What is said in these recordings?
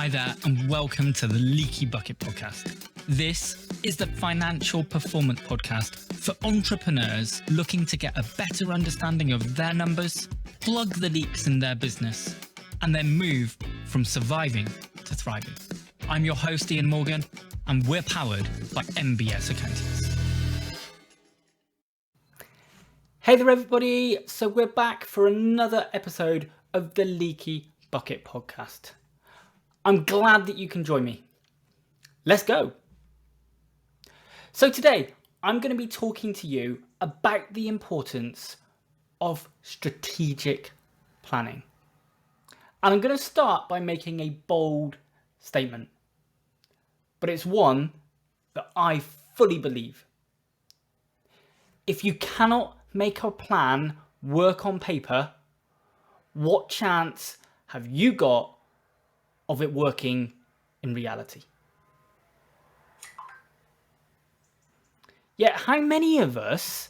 Hi there, and welcome to the Leaky Bucket Podcast. This is the financial performance podcast for entrepreneurs looking to get a better understanding of their numbers, plug the leaks in their business, and then move from surviving to thriving. I'm your host, Ian Morgan, and we're powered by MBS Accountants. Hey there, everybody. So we're back for another episode of the Leaky Bucket Podcast. I'm glad that you can join me. Let's go. So today, I'm going to be talking to you about the importance of strategic planning. And I'm going to start by making a bold statement. But it's one that I fully believe. If you cannot make a plan work on paper, what chance have you got of it working in reality? Yet how many of us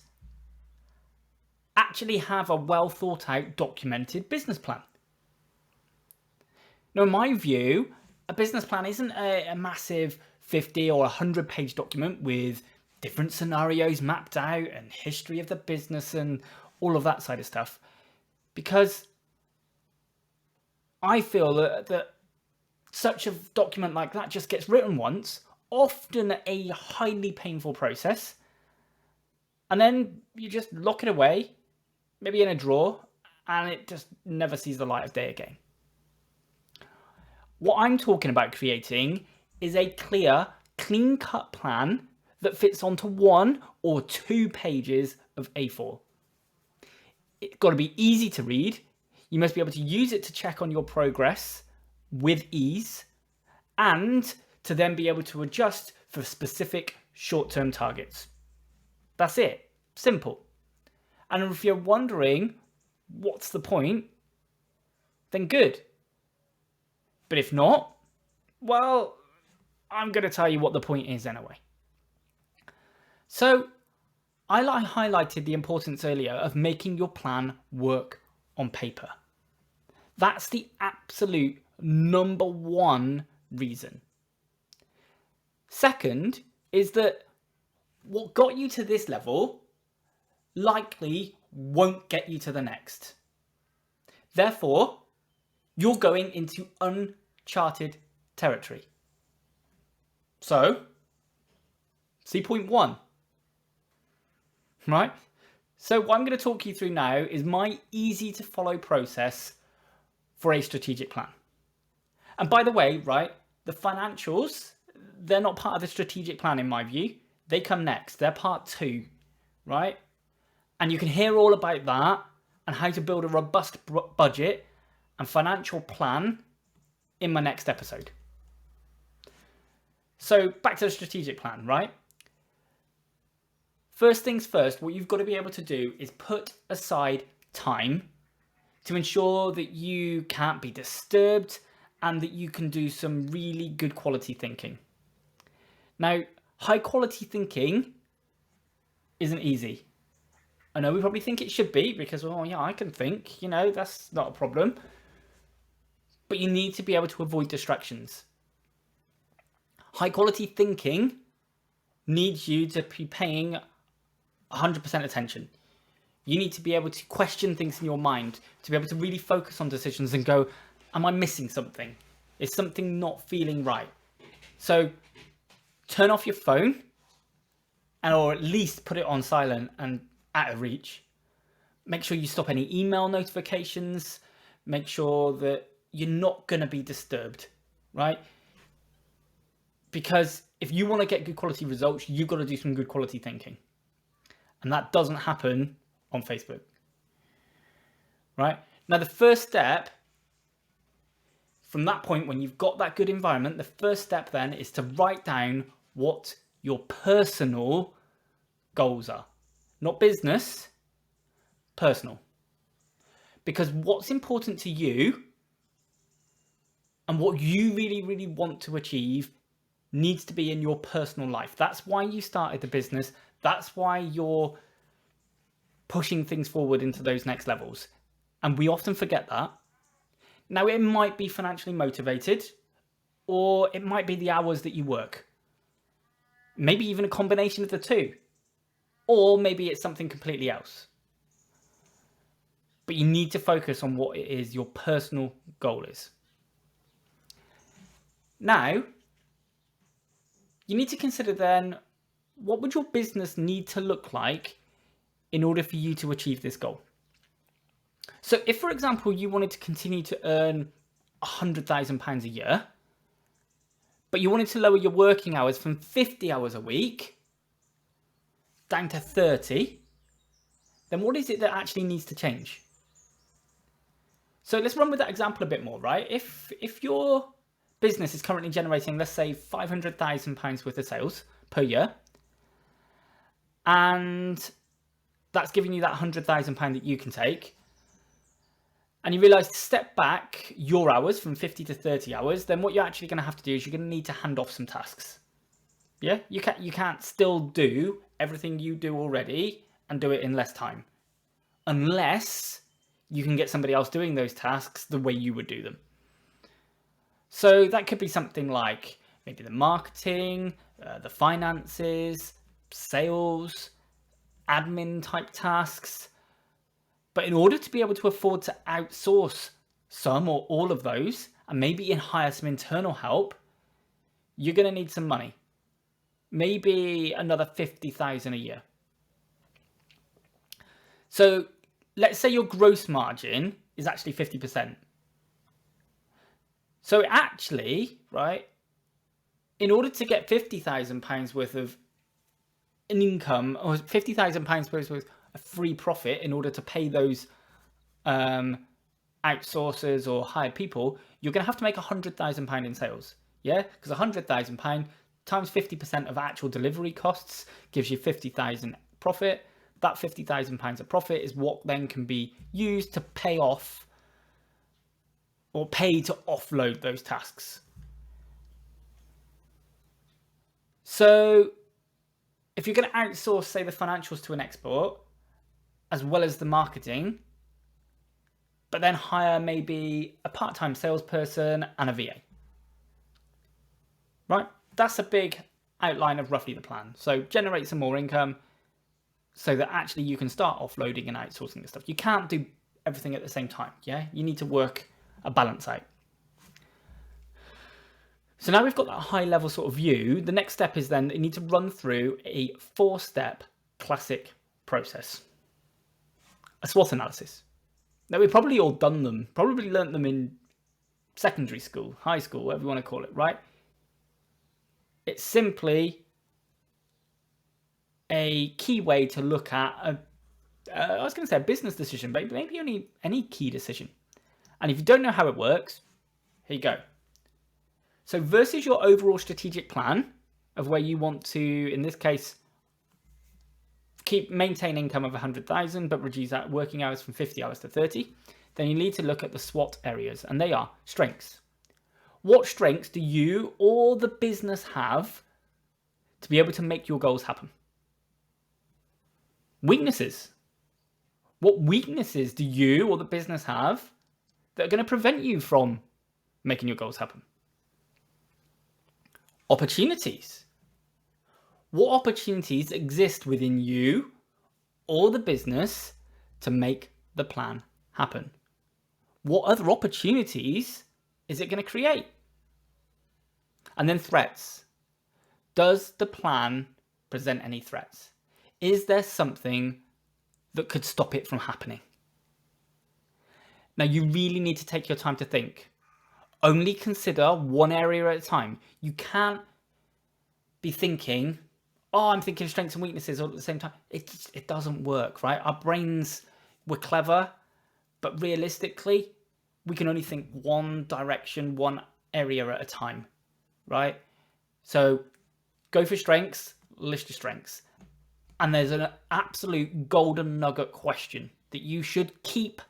actually have a well thought out documented business plan? Now, in my view, a business plan isn't a massive 50 or 100 page document with different scenarios mapped out and history of the business and all of that side of stuff. Because I feel that such a document like that just gets written once, often a highly painful process, and then you just lock it away, maybe in a drawer, and it just never sees the light of day again. What I'm talking about creating is a clear, clean-cut plan that fits onto 1 or 2 pages of A4. It's got to be easy to read. You must be able to use it to check on your progress with ease, and to then be able to adjust for specific short-term targets. That's it. Simple. And if you're wondering what's the point, then good. But if not, well, I'm going to tell you what the point is anyway. So I highlighted the importance earlier of making your plan work on paper. That's the absolute number one reason. Second is that what got you to this level likely won't get you to the next. Therefore, you're going into uncharted territory. So, see point 1. Right? So what I'm going to talk you through now is my easy to follow process for a strategic plan. And by the way, right, the financials, they're not part of the strategic plan in my view. They come next. They're part 2, right? And you can hear all about that and how to build a robust budget and financial plan in my next episode. So back to the strategic plan, right? First things first, what you've got to be able to do is put aside time to ensure that you can't be disturbed and that you can do some really good quality thinking. Now, high quality thinking isn't easy. I know we probably think it should be because, oh yeah, I can think, that's not a problem. But you need to be able to avoid distractions. High quality thinking needs you to be paying 100% attention. You need to be able to question things in your mind, to be able to really focus on decisions and go, am I missing something? Is something not feeling right? So turn off your phone, or at least put it on silent and out of reach. Make sure you stop any email notifications. Make sure that you're not going to be disturbed, right? Because if you want to get good quality results, you've got to do some good quality thinking. And that doesn't happen on Facebook, right? Now, the first step from that point, when you've got that good environment, the first step then is to write down what your personal goals are. Not business, personal. Because what's important to you and what you really, really want to achieve needs to be in your personal life. That's why you started the business. That's why you're pushing things forward into those next levels. And we often forget that. Now, it might be financially motivated. or it might be the hours that you work. Maybe even a combination of the two. Or maybe it's something completely else. But you need to focus on what it is your personal goal is. Now, you need to consider then, what would your business need to look like in order for you to achieve this goal? So if, for example, you wanted to continue to earn £100,000 a year, but you wanted to lower your working hours from 50 hours a week down to 30, then what is it that actually needs to change? So let's run with that example a bit more, right? If your business is currently generating, let's say, £500,000 worth of sales per year, and that's giving you that £100,000 that you can take, and you realize to step back your hours from 50 to 30 hours, then what you're actually going to have to do is you're going to need to hand off some tasks. Yeah, you can't still do everything you do already and do it in less time, unless you can get somebody else doing those tasks the way you would do them. So that could be something like maybe the marketing, the finances, sales, admin type tasks. But in order to be able to afford to outsource some or all of those, and maybe even hire some internal help, you're going to need some money. Maybe another 50,000 a year. So let's say your gross margin is actually 50%. So actually, right, in order to get £50,000 worth of an income, or £50,000 worth of a free profit in order to pay those outsourcers or hired people, you're going to have to make £100,000 in sales. Yeah, because £100,000 times 50% of actual delivery costs gives you 50,000 profit. That £50,000 of profit is what then can be used to pay off or pay to offload those tasks. So if you're going to outsource, say, the financials to an expert, as well as the marketing, but then hire maybe a part-time salesperson and a VA, right? That's a big outline of roughly the plan. So generate some more income so that actually you can start offloading and outsourcing the stuff. You can't do everything at the same time, yeah? You need to work a balance out. So now we've got that high level sort of view. The next step is then you need to run through a 4-step classic process. A SWOT analysis. Now we've probably all done them, probably learnt them in secondary school, high school, whatever you want to call it, right? It's simply a key way to look at I was going to say a business decision, but maybe any key decision. And if you don't know how it works, here you go. So versus your overall strategic plan of where you want to, in this case, maintain income of 100,000, but reduce that working hours from 50 hours to 30, then you need to look at the SWOT areas, and they are strengths. What strengths do you or the business have to be able to make your goals happen? Weaknesses. What weaknesses do you or the business have that are going to prevent you from making your goals happen? Opportunities. What opportunities exist within you or the business to make the plan happen? What other opportunities is it going to create? And then threats. Does the plan present any threats? Is there something that could stop it from happening? Now, you really need to take your time to think. Only consider one area at a time. You can't be thinking, oh, I'm thinking strengths and weaknesses all at the same time. It doesn't work, right? Our brains, we're clever, but realistically, we can only think one direction, one area at a time, right? So go for strengths, list your strengths. And there's an absolute golden nugget question that you should keep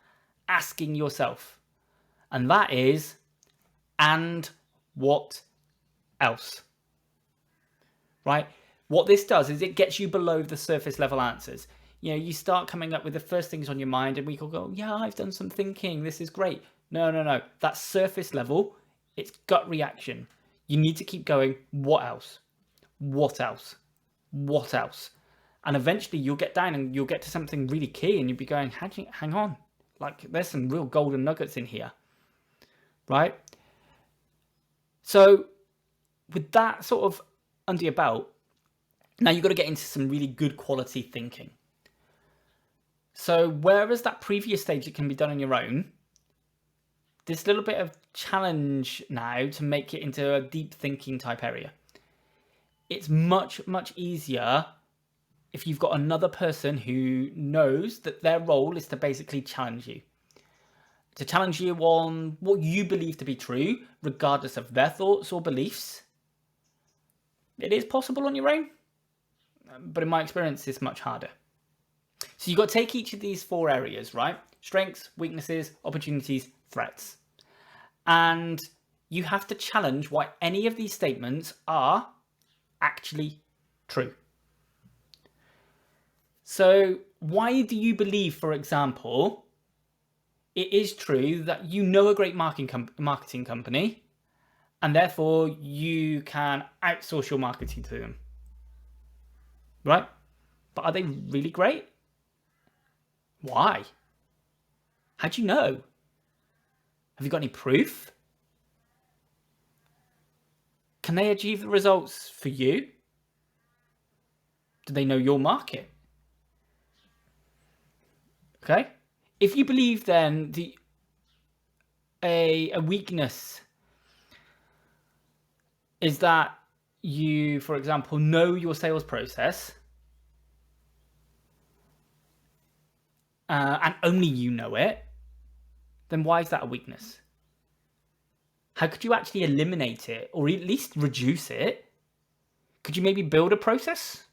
asking yourself. And that is, and what else? Right? What this does is it gets you below the surface level answers. You know, you start coming up with the first things on your mind and we can go, yeah, I've done some thinking. This is great. No. That's surface level. It's gut reaction. You need to keep going. What else? What else? What else? And eventually you'll get down and you'll get to something really key and you'll be going, hang on, like there's some real golden nuggets in here, right? So with that sort of under your belt, now you've got to get into some really good quality thinking. So whereas that previous stage, it can be done on your own, this little bit of challenge now to make it into a deep thinking type area. It's much, much easier if you've got another person who knows that their role is to basically challenge you. To challenge you on what you believe to be true, regardless of their thoughts or beliefs. It is possible on your own, but in my experience, it's much harder. So you've got to take each of these 4 areas, right? Strengths, weaknesses, opportunities, threats. And you have to challenge why any of these statements are actually true. So why do you believe, for example, it is true that you know a great marketing company and therefore you can outsource your marketing to them? Right? But are they really great? Why? How do you know? Have you got any proof? Can they achieve the results for you? Do they know your market? Okay. If you believe then a weakness is that you, for example, know your sales process and only you know it, then why is that a weakness? How could you actually eliminate it or at least reduce it? Could you maybe build a process?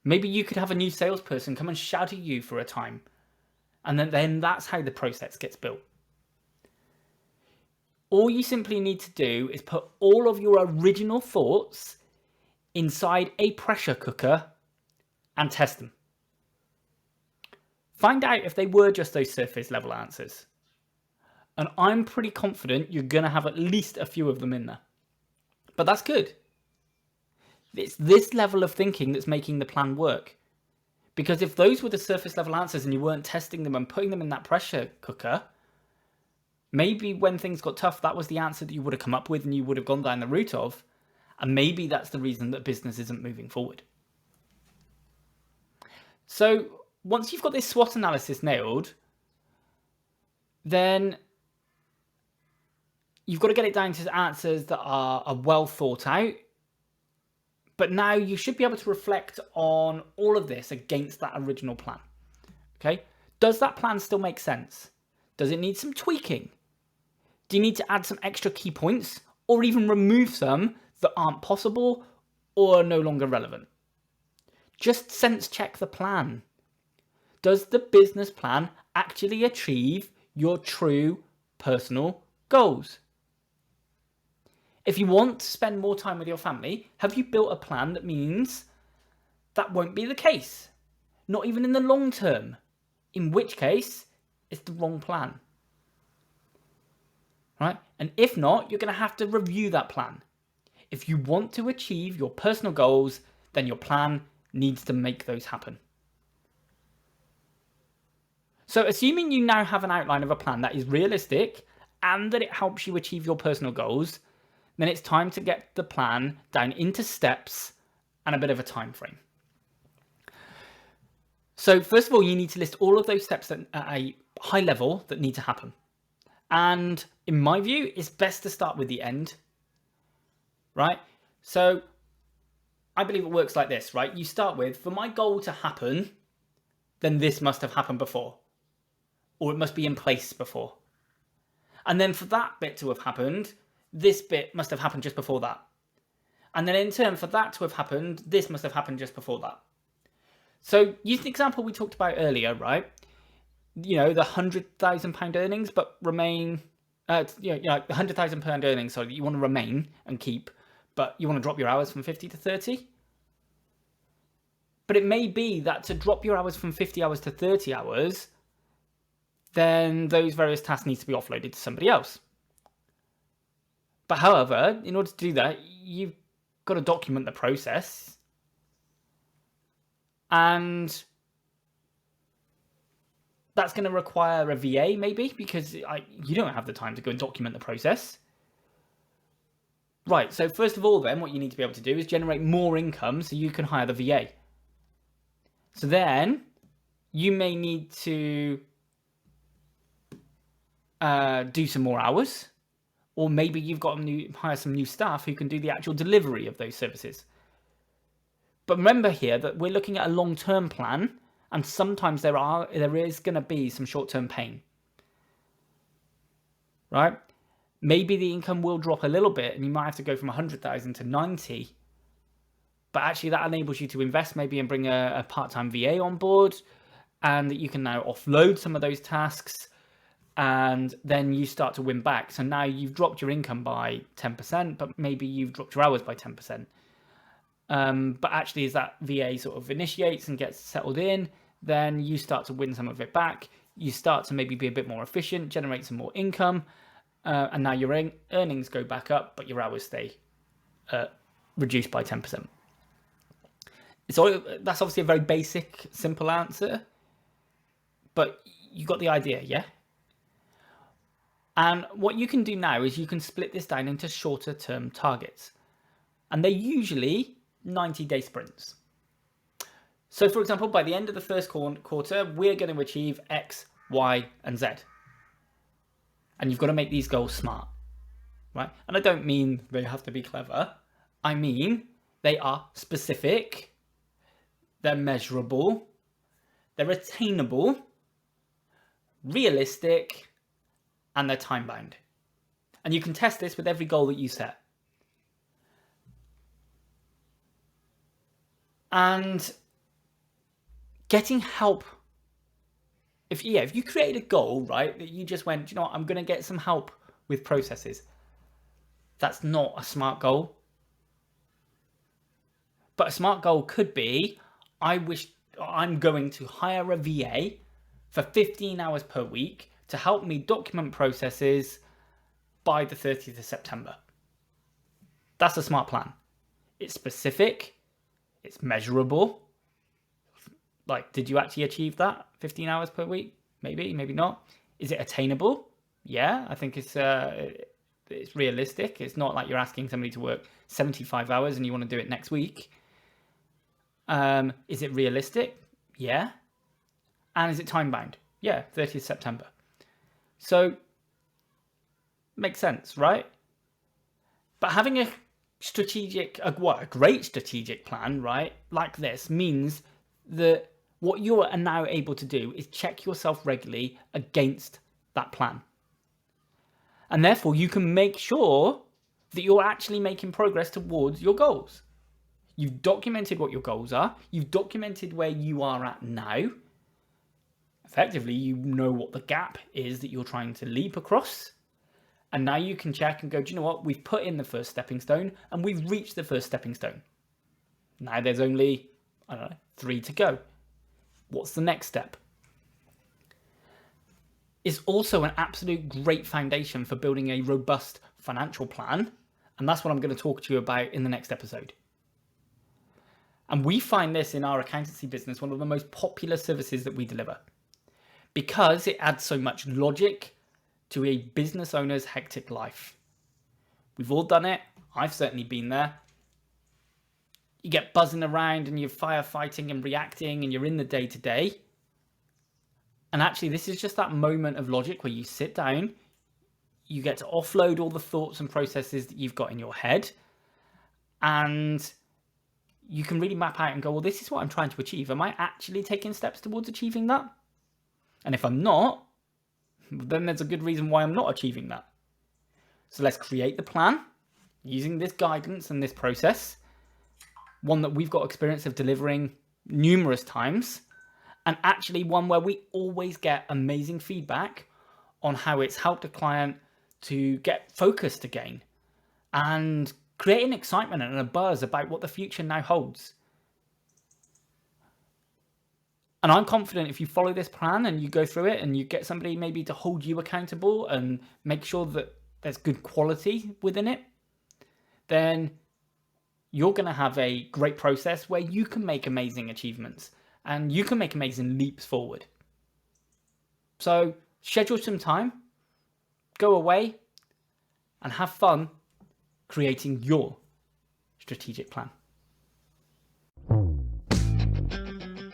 Maybe you could have a new salesperson come and shout at you for a time. And then that's how the process gets built. All you simply need to do is put all of your original thoughts inside a pressure cooker and test them. Find out if they were just those surface level answers. And I'm pretty confident you're going to have at least a few of them in there. But that's good. It's this level of thinking that's making the plan work. Because if those were the surface level answers and you weren't testing them and putting them in that pressure cooker, maybe when things got tough, that was the answer that you would have come up with and you would have gone down the route of. And maybe that's the reason that business isn't moving forward. So once you've got this SWOT analysis nailed, then you've got to get it down to answers that are well thought out. But now you should be able to reflect on all of this against that original plan. Okay? Does that plan still make sense? Does it need some tweaking? Do you need to add some extra key points or even remove some that aren't possible or are no longer relevant? Just sense check the plan. Does the business plan actually achieve your true personal goals? If you want to spend more time with your family, have you built a plan that means that won't be the case? Not even in the long term. In which case, it's the wrong plan. Right? And if not, you're going to have to review that plan. If you want to achieve your personal goals, then your plan needs to make those happen. So assuming you now have an outline of a plan that is realistic and that it helps you achieve your personal goals, then it's time to get the plan down into steps and a bit of a time frame. So first of all, you need to list all of those steps at a high level that need to happen. And in my view, it's best to start with the end, right? So I believe it works like this, right? You start with, for my goal to happen, then this must have happened before, or it must be in place before. And then for that bit to have happened, this bit must have happened just before that. And then in turn, for that to have happened, this must have happened just before that. So use the example we talked about earlier, right? You know, the £100,000 earnings, but remain, the £100,000 earnings, sorry, that you want to remain and keep, but you want to drop your hours from 50 to 30. But it may be that to drop your hours from 50 hours to 30 hours, then those various tasks need to be offloaded to somebody else. But however, in order to do that, you've got to document the process. And that's going to require a VA maybe, because you don't have the time to go and document the process. Right, so first of all then, what you need to be able to do is generate more income so you can hire the VA. So then you may need to do some more hours, or maybe you've got to hire some new staff who can do the actual delivery of those services. But remember here that we're looking at a long-term plan, and sometimes there is going to be some short-term pain, right? Maybe the income will drop a little bit and you might have to go from 100,000 to 90. But actually that enables you to invest maybe and bring a part-time VA on board, and that you can now offload some of those tasks, and then you start to win back. So now you've dropped your income by 10%, but maybe you've dropped your hours by 10%. But actually as that VA sort of initiates and gets settled in, then you start to win some of it back. You start to maybe be a bit more efficient, generate some more income, and now your earnings go back up, but your hours stay reduced by 10%. So that's obviously a very basic, simple answer, but you got the idea, yeah? And what you can do now is you can split this down into shorter term targets, and they're usually 90-day sprints. So for example, by the end of the first quarter, we're going to achieve X, Y, and Z. And you've got to make these goals smart, right? And I don't mean they have to be clever. I mean, they are specific, they're measurable, they're attainable, realistic, and they're time bound. And you can test this with every goal that you set. And getting help. If you created a goal, right, that you just went, you know what, I'm going to get some help with processes. That's not a SMART goal. But a SMART goal could be, I'm going to hire a VA for 15 hours per week to help me document processes by the 30th of September. That's a SMART plan. It's specific, it's measurable. Like, did you actually achieve that 15 hours per week? Maybe, maybe not. Is it attainable? Yeah, I think it's realistic. It's not like you're asking somebody to work 75 hours and you want to do it next week. Is it realistic? Yeah. And is it time bound? Yeah, 30th September. So, makes sense, right? But having a great strategic plan, right, like this, means that what you are now able to do is check yourself regularly against that plan. And therefore, you can make sure that you're actually making progress towards your goals. You've documented what your goals are. You've documented where you are at now. Effectively, you know what the gap is that you're trying to leap across. And now you can check and go, do you know what? We've put in the first stepping stone and we've reached the first stepping stone. Now there's only, 3 to go. What's the next step? It's also an absolute great foundation for building a robust financial plan. And that's what I'm going to talk to you about in the next episode. And we find this in our accountancy business one of the most popular services that we deliver, because it adds so much logic to a business owner's hectic life. We've all done it. I've certainly been there. You get buzzing around and you're firefighting and reacting and you're in the day-to-day. And actually, this is just that moment of logic where you sit down, you get to offload all the thoughts and processes that you've got in your head, and you can really map out and go, well, this is what I'm trying to achieve. Am I actually taking steps towards achieving that? And if I'm not, then there's a good reason why I'm not achieving that. So let's create the plan using this guidance and this process, one that we've got experience of delivering numerous times, and actually one where we always get amazing feedback on how it's helped a client to get focused again and creating excitement and a buzz about what the future now holds. And I'm confident if you follow this plan and you go through it and you get somebody maybe to hold you accountable and make sure that there's good quality within it, then you're going to have a great process where you can make amazing achievements and you can make amazing leaps forward. So schedule some time, go away, and have fun creating your strategic plan.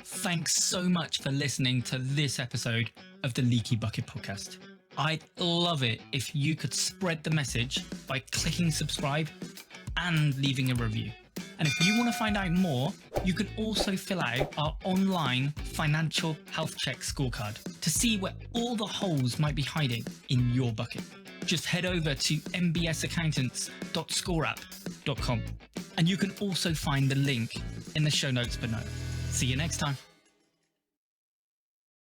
Thanks so much for listening to this episode of the Leaky Bucket Podcast. I'd love it if you could spread the message by clicking subscribe and leaving a review. And if you want to find out more, you can also fill out our online financial health check scorecard to see where all the holes might be hiding in your bucket. Just head over to mbsaccountants.scoreapp.com and you can also find the link in the show notes below. See you next time.